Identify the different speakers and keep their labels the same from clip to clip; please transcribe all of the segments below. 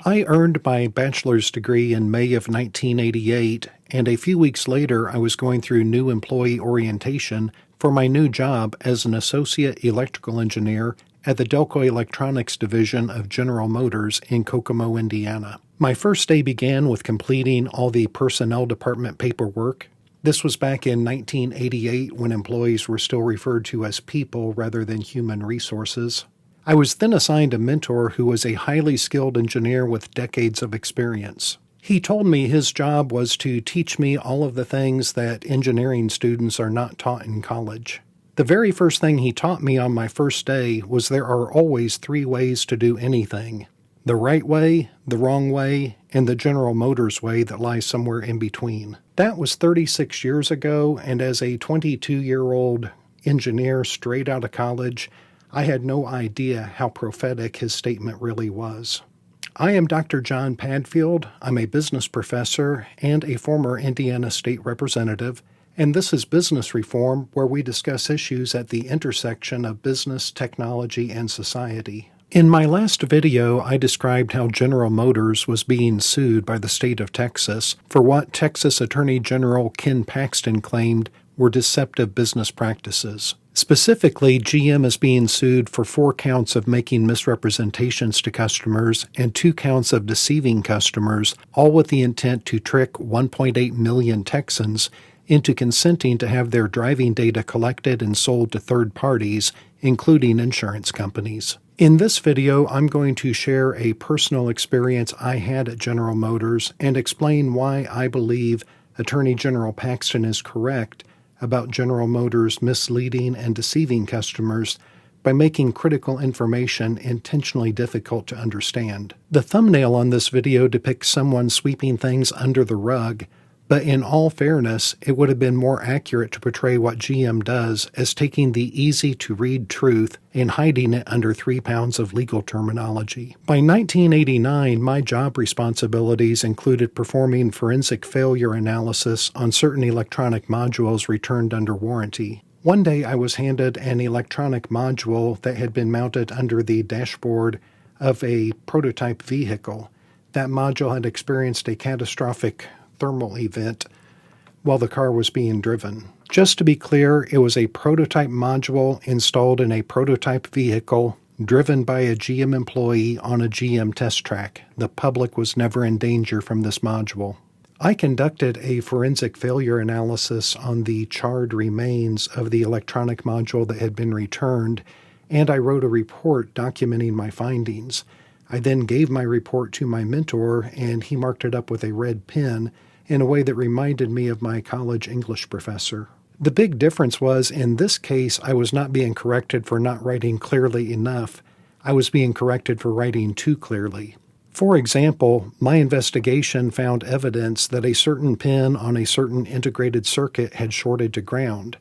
Speaker 1: I earned my bachelor's degree in May of 1988, and a few weeks later I was going through new employee orientation for my new job as an associate electrical engineer at the Delco Electronics division of General Motors in Kokomo, Indiana. My first day began with completing all the personnel department paperwork. This was back in 1988 when employees were still referred to as people rather than human resources. I was then assigned a mentor who was a highly skilled engineer with decades of experience. He told me his job was to teach me all of the things that engineering students are not taught in college. The very first thing he taught me on my first day was there are always 3 ways to do anything: the right way, the wrong way, and the General Motors way that lies somewhere in between. That was 36 years ago, and as a 22-year-old engineer straight out of college, I had no idea how prophetic his statement really was. I am Dr. John Padfield. I'm a business professor and a former Indiana State Representative, and this is Business Reform, where we discuss issues at the intersection of business, technology, and society. In my last video, I described how General Motors was being sued by the state of Texas for what Texas Attorney General Ken Paxton claimed were deceptive business practices. Specifically, GM is being sued for 4 counts of making misrepresentations to customers and 2 counts of deceiving customers, all with the intent to trick 1.8 million Texans into consenting to have their driving data collected and sold to third parties, including insurance companies. In this video, I'm going to share a personal experience I had at General Motors and explain why I believe Attorney General Paxton is correct about General Motors misleading and deceiving customers by making critical information intentionally difficult to understand. The thumbnail on this video depicts someone sweeping things under the rug, but in all fairness, it would have been more accurate to portray what GM does as taking the easy-to-read truth and hiding it under 3 pounds of legal terminology. By 1989, my job responsibilities included performing forensic failure analysis on certain electronic modules returned under warranty. One day I was handed an electronic module that had been mounted under the dashboard of a prototype vehicle. That module had experienced a catastrophic thermal event while the car was being driven. Just to be clear, it was a prototype module installed in a prototype vehicle driven by a GM employee on a GM test track. The public was never in danger from this module. I conducted a forensic failure analysis on the charred remains of the electronic module that had been returned, and I wrote a report documenting my findings. I then gave my report to my mentor, and he marked it up with a red pen in a way that reminded me of my college English professor. The big difference was, in this case, I was not being corrected for not writing clearly enough. I was being corrected for writing too clearly. For example, my investigation found evidence that a certain pin on a certain integrated circuit had shorted to ground,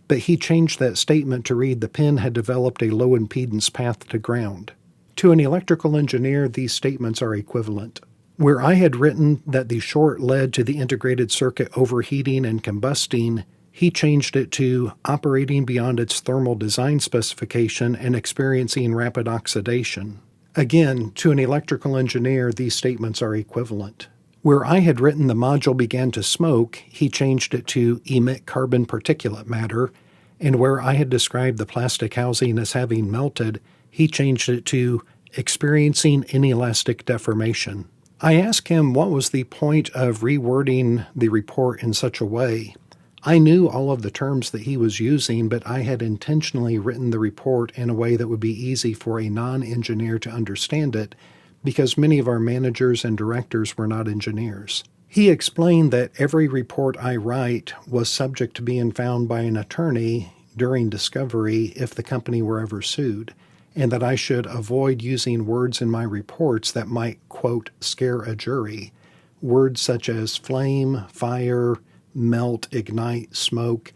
Speaker 1: but he changed that statement to read the pin had developed a low impedance path to ground. To an electrical engineer, these statements are equivalent. Where I had written that the short led to the integrated circuit overheating and combusting, he changed it to operating beyond its thermal design specification and experiencing rapid oxidation. Again, to an electrical engineer, these statements are equivalent. Where I had written the module began to smoke, he changed it to emit carbon particulate matter, and where I had described the plastic housing as having melted, he changed it to experiencing inelastic deformation. I asked him what was the point of rewording the report in such a way. I knew all of the terms that he was using, but I had intentionally written the report in a way that would be easy for a non-engineer to understand it, because many of our managers and directors were not engineers. He explained that every report I write was subject to being found by an attorney during discovery if the company were ever sued, and that I should avoid using words in my reports that might, quote, scare a jury. Words such as flame, fire, melt, ignite, smoke,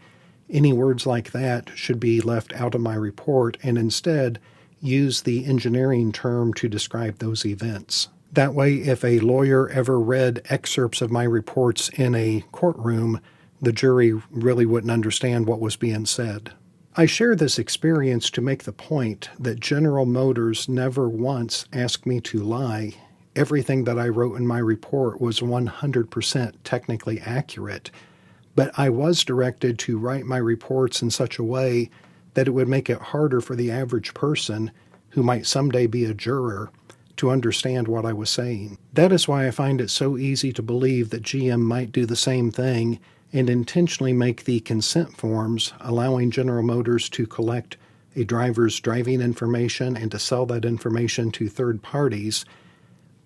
Speaker 1: any words like that should be left out of my report and instead use the engineering term to describe those events. That way, if a lawyer ever read excerpts of my reports in a courtroom, the jury really wouldn't understand what was being said. I share this experience to make the point that General Motors never once asked me to lie, everything that I wrote in my report was 100% technically accurate, but I was directed to write my reports in such a way that it would make it harder for the average person, who might someday be a juror, to understand what I was saying. That is why I find it so easy to believe that GM might do the same thing and intentionally make the consent forms allowing General Motors to collect a driver's driving information and to sell that information to third parties,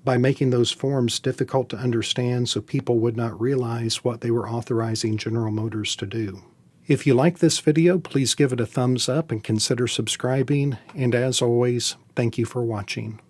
Speaker 1: by making those forms difficult to understand so people would not realize what they were authorizing General Motors to do. If you like this video, please give it a thumbs up and consider subscribing. And as always, thank you for watching.